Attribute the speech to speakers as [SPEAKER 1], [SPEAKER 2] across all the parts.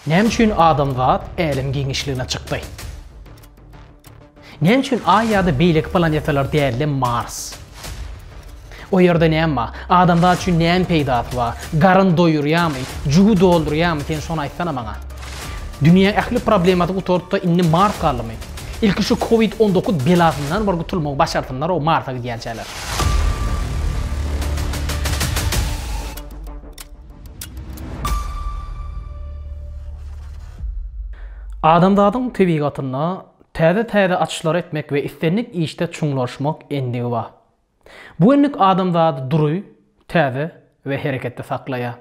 [SPEAKER 1] Näme üçin adamzat elim giňişligine çykdy? Näme üçin Ay ýa-da beýleki planetalar däli Mars? O ýerde näme? Adamzat üçin näme peýda etdi? Garyn doýurýarmy, jugu doldurýarmy? Sen şonu aýtsana maňa. Dünýä ähli problematyk utortda inni Mars galymy? İlki şu Covid-19 belasından bir gutulmagy başartynlar o Mars'a gidýänçäler. Adamzatyň tebigatyna täze açyşlar etmek we istenlik işde çuňlaşmak endigi bar. Bu enlik adamzaty duruy, täze we hereketde saklaýar.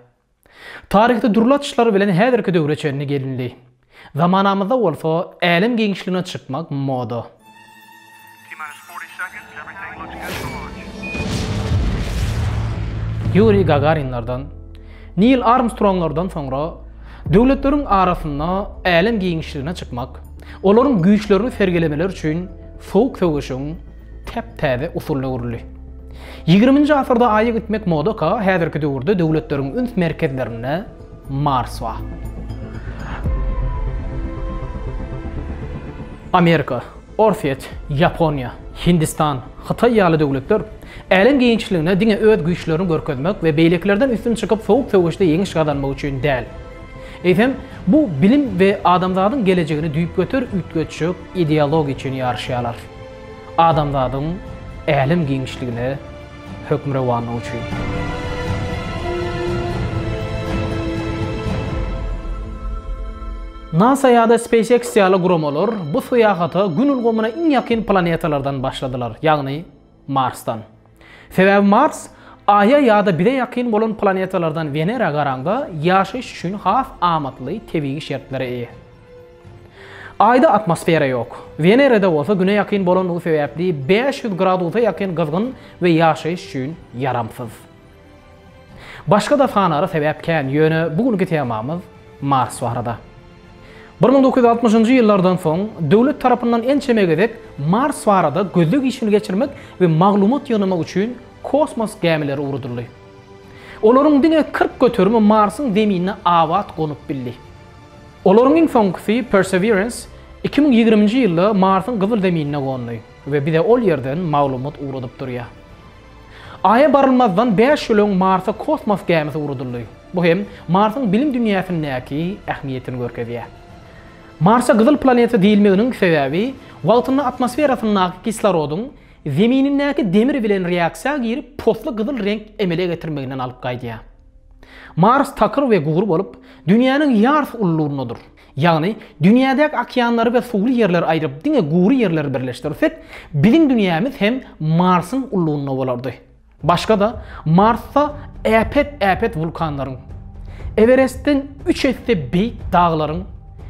[SPEAKER 1] Tarihde durly açyşlar bilen häzirki döwre çenini gelinli. Zamanamyzda bolsa elim giňişligine çykmak moda. Yuri Gagarinlardan, Neil Armstronglardan soňra döwletleriň arasynda elim giňişligine çykmak, olaryň güýçlerini sergilemeler üçin soğuk söwüşüň täze usuly urly. 20-nji asyrda Aýa gitmek modaka, häzirki döwürde döwletleriň üns merkezlerine Mars bar. Amerika, Orset, Japoniya, Hindistan, Xitay ýaly döwletler elim giňişligine diňe öz güýçlerini görkezmek we beýleklerden üstün çykyp soğuk söwüşde ýeňiş kazanmak üçin däl. Eýsem, bu bilim we adamzatyň gelejegini düýüp götür ütgetçük ideologi üçin ýarşýarlar. Adamzatyň elim giňişligine hökm rewanlygy üçin. NASA ýa-da SpaceX ýaly guramalar bu syýahata gün ulgamyna iň ýakyn planetalardan başladylar, ýagny Marsdan. Sebäbi Mars Aýa ýa-da bire ýakyn bolan planetalardan Venera garanga ýaşaýyş üçin has amatly tebigi şertlere eýe. Aýda atmosfera ýok. Venerada bolsa güne ýakyn bolan bu sebäpli 500 gradusa ýakyn gyzgyn we ýaşaýyş üçin yaramsyz. Başga da fanara sebäpkän ýöne bugünkü temamyz Mars barada. 1960-njy ýyllardan soň döwlet tarapyndan ençeme gezek Mars barada gözlük işini geçirmek we maglumat ýynamak üçin kosmos gemileri urudurly. Olaryň diňe 40 götürme Mars'yň zeminine awat gonyp bildi. Olaryň iň soňky Perseverance 2020-nji ýylda Mars'yň gyzyl zeminine gondy we bize ol ýerden maglumat urudyp durýar. Aýa barylmazdan 5 ýyl Mars'a kosmos gemisi urudurly. Bu hem Mars'yň bilim dünýäsindäki ähmiýetini görkezýär. Mars'a gyzyl planeta diýilmeginiň sebäbi wagtyny atmosferasynyň kislorodun zeminindäki demir bilen reaksiýa girip posly gyzyl renk emele getirmeginden alyp gaýdýar. Mars takyr we gugur bolup dünýäniň ýarys ullugyndadyr. Ýagny dünýädäki okeanlary we suwly ýerler aýryp diňe gugury ýerler birleşdirsek, biziň dünýämiz hem Marsyň ullugynda bolardy. Başga da Marsda äpet vulkanlaryň, Everestden 3 hesse beýik daglaryň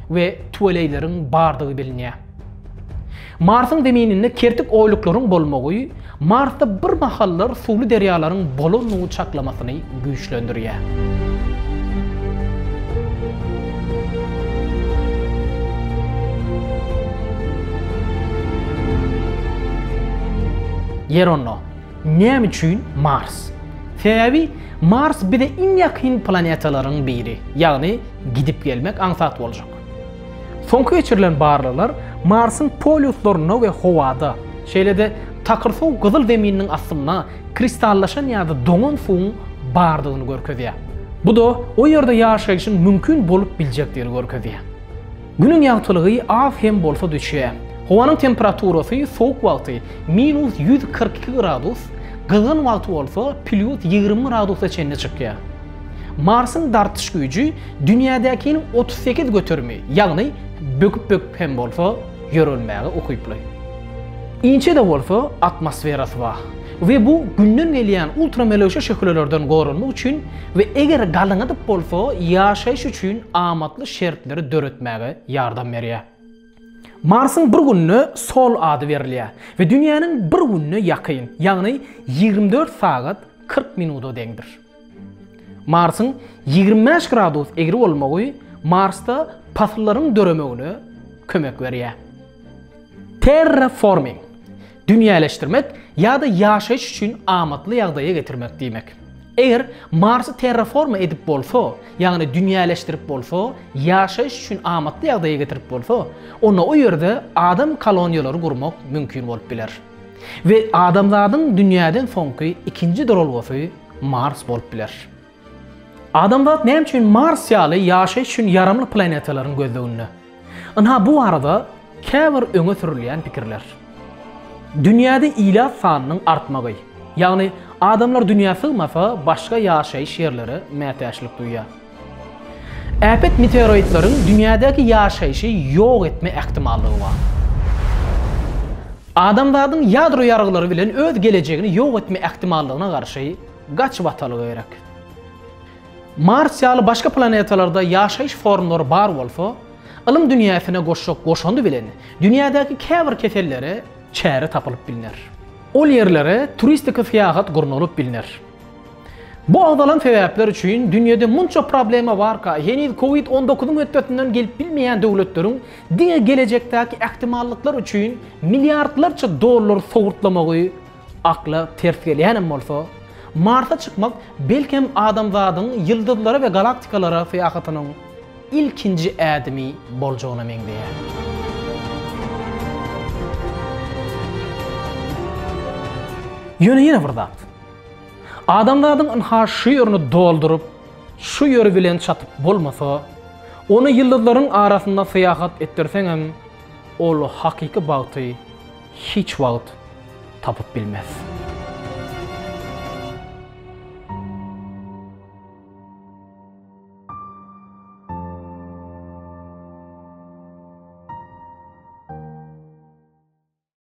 [SPEAKER 1] we tuweleylerin bardygy bilinýär. Mars'yň zemininde kertik oýluklaryň bolmagy Mars'da bir mahallar suwly derýalaryň bolanyny çaklamasyny güýçlendirýär. Yeronno, näme üçin Mars? Sebäbi Mars bize iň ýakyn planetalaryň biri, ýagny gidip gelmek ansat boljak. Soňky geçirilen barlylar Mars'yň poliuslaryna we howada, şeýlede takyrsow gyzyl zeminiň astyna kristallaşan ýa-da doňan suwuň bardygyny görkezýär. Bu da o ýerde ýaşaýyş üçin mümkin bolup biljekdigini görkezýär. Günüň ýagtylygy az hem bolsa düşýär. Howanyň temperaturasy soğuk wagty -142 gradus, gyzgyn wagty bolsa +20 gradusa çenine çykýar. Mars'yň dartyş güýji dünýädäki 38 götürme, ýagny böküp hem bolsa ýörelmäge okyply. Inçe de bolsa atmosferasy bar we bu günden gelýän ultramelöşe şöhrelerden gorunmak üçin we eger galyňydyp bolsa ýaşaýyş üçin amatly şertleri döretmäge ýardam berýär. Mars'yň bir gününe sol ady berilýär we dünýäniň bir gününe ýakyn, ýagny 24 saat 40 minuta deňdir. Mars'yň 25 gradus egri bolmagy Mars'ta pasyllaryň döremegine kömek berýär. Terraforming dünýäleşdirmek ýa-da ýaşaýyş üçin amatly ýagdaýa getirmek diýmek. Eger Marsy terraforma edip bolsa, ýagny dünýäleşdirip bolsa, ýaşaýyş üçin amatly ýagdaýa getirip bolsa, onda o ýerde adam koloniýalary gurmak mümkin bolup biler. Ve adamlaryň dünýäden soňky ikinji durulgasy Mars bolup biler. Adamlar näme üçin Mars ýaly ýaşaýyş üçin yaramly planetalaryň gözlegini? Ana bu arada käbir öňe sürilýän pikirler. Dünýäde ilat sanynyň artmagy, ýagny adamlar dünýä sığmasa başga ýaşaýyş ýerleri mätäçlik duýýar. Äpet meteoritlaryň dünýädäki ýaşaýyşy ýok etme ähtimallygy bar. Adamlaryň ýadro ýargylary bilen öz gelejegini ýok etme ähtimallygyna garşy gaçyp atalygy gerek. Mars ýaly başga planetalarda ýaşaýyş formlary bar bolsa, ilim dünýäsine goşandy bilen dünýädäki käbir keselleri çäre tapylyp bilinir. Ol yerlere turistik seyahat gurnulyp bilinir. Bu adalan sebäpler üçin dünýede munça problema bar ka, ýeni Covid-19 ötbetinden gelip bilmeýän döwletleriň diňe gelejekdäki ähtimallyklar üçin milliardlarça dollar sowurtlamagy akla ters gelýän bolsa, Mars'a çykmak belkem adamzadyň ýyldızlara we galaktikalara seyahatynyň ilkinji ädimi boljagyna meňdeýär. Ýöne bir zat. Adamlaryň şu ýerini doldurup, şu ýeri bilen çatyp bolmasa, onu ýyldızlaryň arasynda seyahat etdirseň hem ol hakyky bagty hiç wagt tapyp bilmez.